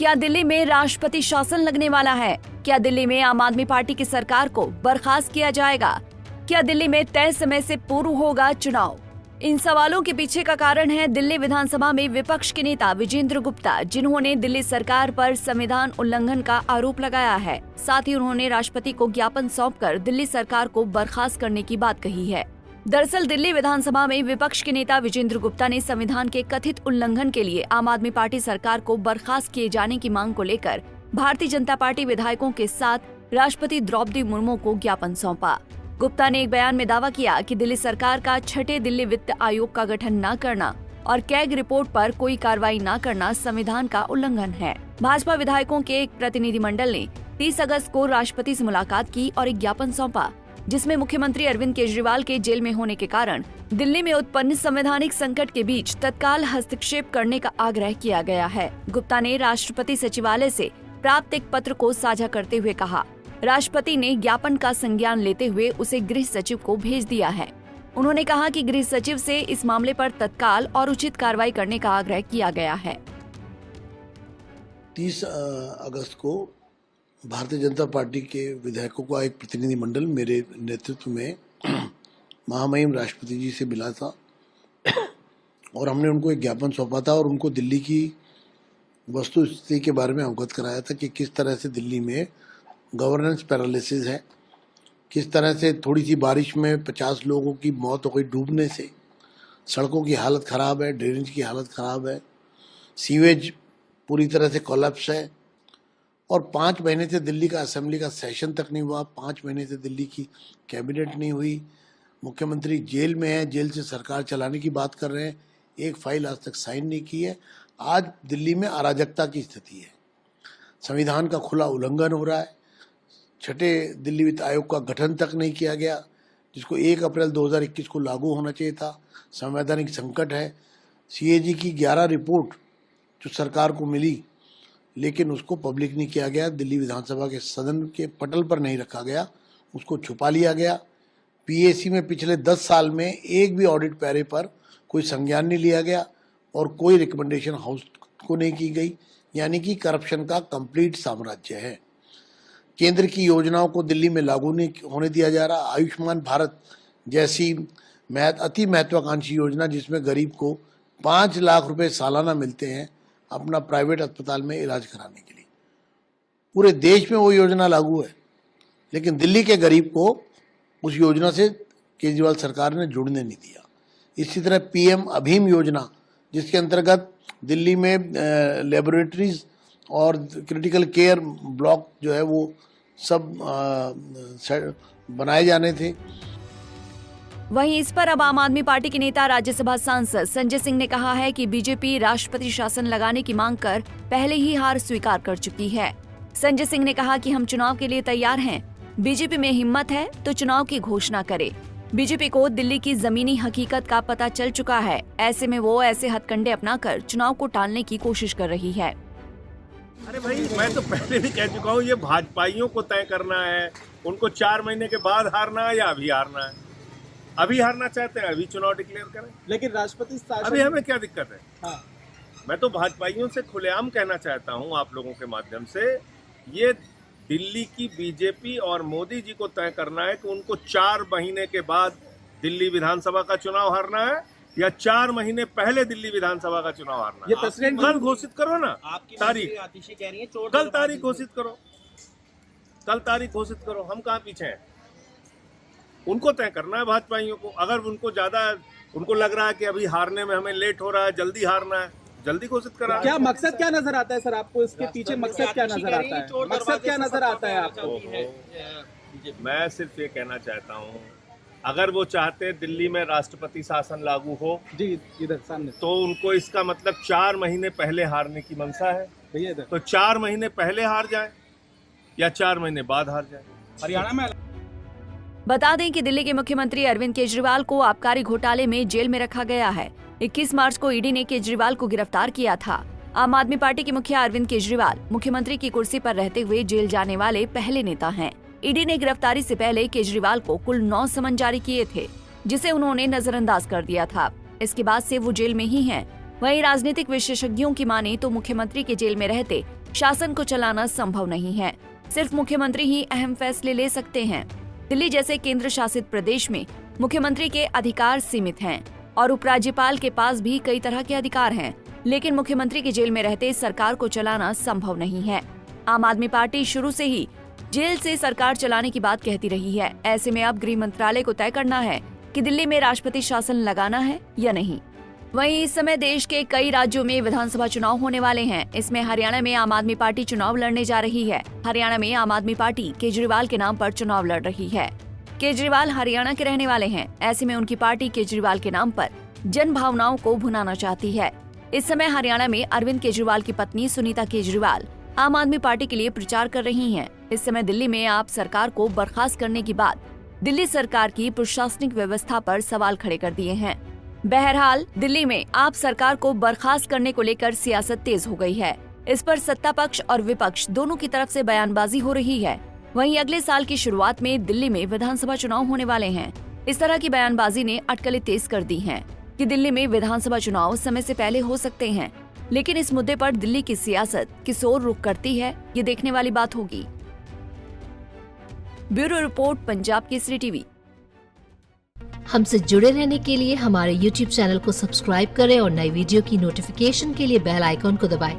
क्या दिल्ली में राष्ट्रपति शासन लगने वाला है? क्या दिल्ली में आम आदमी पार्टी की सरकार को बर्खास्त किया जाएगा? क्या दिल्ली में तय समय से पूर्व होगा चुनाव? इन सवालों के पीछे का कारण है दिल्ली विधानसभा में विपक्ष के नेता विजेंद्र गुप्ता, जिन्होंने दिल्ली सरकार पर संविधान उल्लंघन का आरोप लगाया है। साथ ही उन्होंने राष्ट्रपति को ज्ञापन सौंपकर दिल्ली सरकार को बर्खास्त करने की बात कही है। दरअसल दिल्ली विधानसभा में विपक्ष के नेता विजेंद्र गुप्ता ने संविधान के कथित उल्लंघन के लिए आम आदमी पार्टी सरकार को बर्खास्त किए जाने की मांग को लेकर भारतीय जनता पार्टी विधायकों के साथ राष्ट्रपति द्रौपदी मुर्मू को ज्ञापन सौंपा। गुप्ता ने एक बयान में दावा किया कि दिल्ली सरकार का छठे दिल्ली वित्त आयोग का गठन न करना और कैग रिपोर्ट पर कोई कार्रवाई न करना संविधान का उल्लंघन है। भाजपा विधायकों के एक प्रतिनिधिमंडल ने 30 अगस्त को राष्ट्रपति से मुलाकात की और एक ज्ञापन सौंपा, जिसमें मुख्यमंत्री अरविंद केजरीवाल के जेल में होने के कारण दिल्ली में उत्पन्न संवैधानिक संकट के बीच तत्काल हस्तक्षेप करने का आग्रह किया गया है। गुप्ता ने राष्ट्रपति सचिवालय से प्राप्त एक पत्र को साझा करते हुए कहा, राष्ट्रपति ने ज्ञापन का संज्ञान लेते हुए उसे गृह सचिव को भेज दिया है। उन्होंने कहा कि गृह सचिव से इस मामले पर तत्काल और उचित कार्रवाई करने का आग्रह किया गया है। 30 अगस्त को भारतीय जनता पार्टी के विधायकों का एक प्रतिनिधिमंडल मेरे नेतृत्व में महामहिम राष्ट्रपति जी से मिला था और हमने उनको एक ज्ञापन सौंपा था और उनको दिल्ली की वस्तु स्थिति के बारे में अवगत कराया था कि किस तरह से दिल्ली में गवर्नेंस पैरालिसिस है, किस तरह से थोड़ी सी बारिश में 50 लोगों की मौत हो गई डूबने से, सड़कों की हालत ख़राब है, ड्रेनेज की हालत ख़राब है, सीवेज पूरी तरह से कोलैप्स है और 5 महीने से दिल्ली का असेंबली का सेशन तक नहीं हुआ, 5 महीने से दिल्ली की कैबिनेट नहीं हुई, मुख्यमंत्री जेल में है, जेल से सरकार चलाने की बात कर रहे हैं, एक फाइल आज तक साइन नहीं की है। आज दिल्ली में अराजकता की स्थिति है, संविधान का खुला उल्लंघन हो रहा है, छठे दिल्ली वित्त आयोग का गठन तक नहीं किया गया जिसको 1 अप्रैल 2021 को लागू होना चाहिए था, संवैधानिक संकट है। सीएजी की 11 रिपोर्ट जो सरकार को मिली लेकिन उसको पब्लिक नहीं किया गया, दिल्ली विधानसभा के सदन के पटल पर नहीं रखा गया, उसको छुपा लिया गया। पीएसी में पिछले 10 साल में एक भी ऑडिट पैरे पर कोई संज्ञान नहीं लिया गया और कोई रिकमेंडेशन हाउस को नहीं की गई, यानी कि करप्शन का कंप्लीट साम्राज्य है। केंद्र की योजनाओं को दिल्ली में लागू नहीं होने दिया जा रहा। आयुष्मान भारत जैसी अति महत्वाकांक्षी योजना जिसमें गरीब को 5 लाख रुपए सालाना मिलते हैं अपना प्राइवेट अस्पताल में इलाज कराने के लिए, पूरे देश में वो योजना लागू है लेकिन दिल्ली के गरीब को उस योजना से केजरीवाल सरकार ने जुड़ने नहीं दिया। इसी तरह पीएम अभीम योजना जिसके अंतर्गत दिल्ली में लेबोरेटरीज और क्रिटिकल केयर ब्लॉक जो है वो सब बनाए जाने थे। वहीं इस पर अब आम आदमी पार्टी के नेता राज्यसभा सांसद संजय सिंह ने कहा है कि बीजेपी राष्ट्रपति शासन लगाने की मांग कर पहले ही हार स्वीकार कर चुकी है। संजय सिंह ने कहा कि हम चुनाव के लिए तैयार हैं, बीजेपी में हिम्मत है तो चुनाव की घोषणा करे। बीजेपी को दिल्ली की जमीनी हकीकत का पता चल चुका है, ऐसे में वो ऐसे हथकंडे अपनाकर चुनाव को टालने की कोशिश कर रही है। अरे भाई, मैं तो पहले भी कह चुका हूँ, ये भाजपाइयों को तय करना है, उनको 4 महीने के बाद हारना है या अभी हारना है। अभी हारना चाहते हैं अभी चुनाव डिक्लेयर करें, लेकिन राष्ट्रपति शासन अभी हमें क्या दिक्कत है। हाँ। मैं तो भाजपाइयों से खुलेआम कहना चाहता हूँ आप लोगों के माध्यम से, ये दिल्ली की बीजेपी और मोदी जी को तय करना है कि उनको 4 महीने के बाद दिल्ली विधानसभा का चुनाव हारना है या 4 महीने पहले दिल्ली विधानसभा का चुनाव हारना है। कल घोषित करो ना तारीख, कल तारीख घोषित करो, कल तारीख घोषित करो, हम कहाँ पीछे हैं। उनको तय करना है भाजपाइयों को। अगर उनको लग रहा है कि अभी हारने में हमें लेट हो रहा है, जल्दी हारना है, जल्दी घोषित करा। क्या मकसद क्या नजर आता है सर आपको, इसके पीछे मकसद क्या नजर आता है? मकसद क्या नजर आता है आपको? मैं सिर्फ ये कहना चाहता हूँ, अगर वो चाहते दिल्ली में राष्ट्रपति शासन लागू हो जी इधर सामने, तो उनको इसका मतलब 4 महीने पहले हारने की मंशा है। भैया तो 4 महीने पहले हार जाए या 4 महीने बाद हार जाए। हरियाणा में बता दें कि दिल्ली के मुख्यमंत्री अरविंद केजरीवाल को आबकारी घोटाले में जेल में रखा गया है। 21 मार्च को ईडी ने केजरीवाल को गिरफ्तार किया था। आम आदमी पार्टी के मुखिया अरविंद केजरीवाल मुख्यमंत्री की कुर्सी पर रहते हुए जेल जाने वाले पहले नेता हैं। ईडी ने गिरफ्तारी से पहले केजरीवाल को कुल 9 समन जारी किए थे, जिसे उन्होंने नजरअंदाज कर दिया था। इसके बाद से वो जेल में ही हैं। वहीं राजनीतिक विशेषज्ञों की माने तो मुख्यमंत्री के जेल में रहते शासन को चलाना संभव नहीं है। सिर्फ मुख्यमंत्री ही अहम फैसले ले सकते हैं। दिल्ली जैसे केंद्र शासित प्रदेश में मुख्यमंत्री के अधिकार सीमित हैं और उपराज्यपाल के पास भी कई तरह के अधिकार हैं, लेकिन मुख्यमंत्री के जेल में रहते सरकार को चलाना संभव नहीं है। आम आदमी पार्टी शुरू से ही जेल से सरकार चलाने की बात कहती रही है। ऐसे में अब गृह मंत्रालय को तय करना है कि दिल्ली में राष्ट्रपति शासन लगाना है या नहीं। वहीं इस समय देश के कई राज्यों में विधानसभा चुनाव होने वाले हैं। इसमें हरियाणा में आम आदमी पार्टी चुनाव लड़ने जा रही है। हरियाणा में आम आदमी पार्टी केजरीवाल के नाम पर चुनाव लड़ रही है। केजरीवाल हरियाणा के रहने वाले हैं। ऐसे में उनकी पार्टी केजरीवाल के नाम पर जन भावनाओं को भुनाना चाहती है। इस समय हरियाणा में अरविंद केजरीवाल की पत्नी सुनीता केजरीवाल आम आदमी पार्टी के लिए प्रचार कर रही हैं। इस समय दिल्ली में आप सरकार को बर्खास्त करने की बात दिल्ली सरकार की प्रशासनिक व्यवस्था पर सवाल खड़े कर दिए हैं। बहरहाल दिल्ली में आप सरकार को बर्खास्त करने को लेकर सियासत तेज हो गई है। इस पर सत्ता पक्ष और विपक्ष दोनों की तरफ से बयानबाजी हो रही है। वहीं अगले साल की शुरुआत में दिल्ली में विधानसभा चुनाव होने वाले हैं। इस तरह की बयानबाजी ने अटकलें तेज कर दी हैं कि दिल्ली में विधानसभा चुनाव समय से पहले हो सकते हैं। लेकिन इस मुद्दे पर दिल्ली की सियासत किस ओर रुख करती है, ये देखने वाली बात होगी। Bureau report, Punjab Kesari TV. हमसे जुड़े रहने के लिए हमारे YouTube चैनल को सब्सक्राइब करें और नई वीडियो की नोटिफिकेशन के लिए बेल आइकॉन को दबाएं।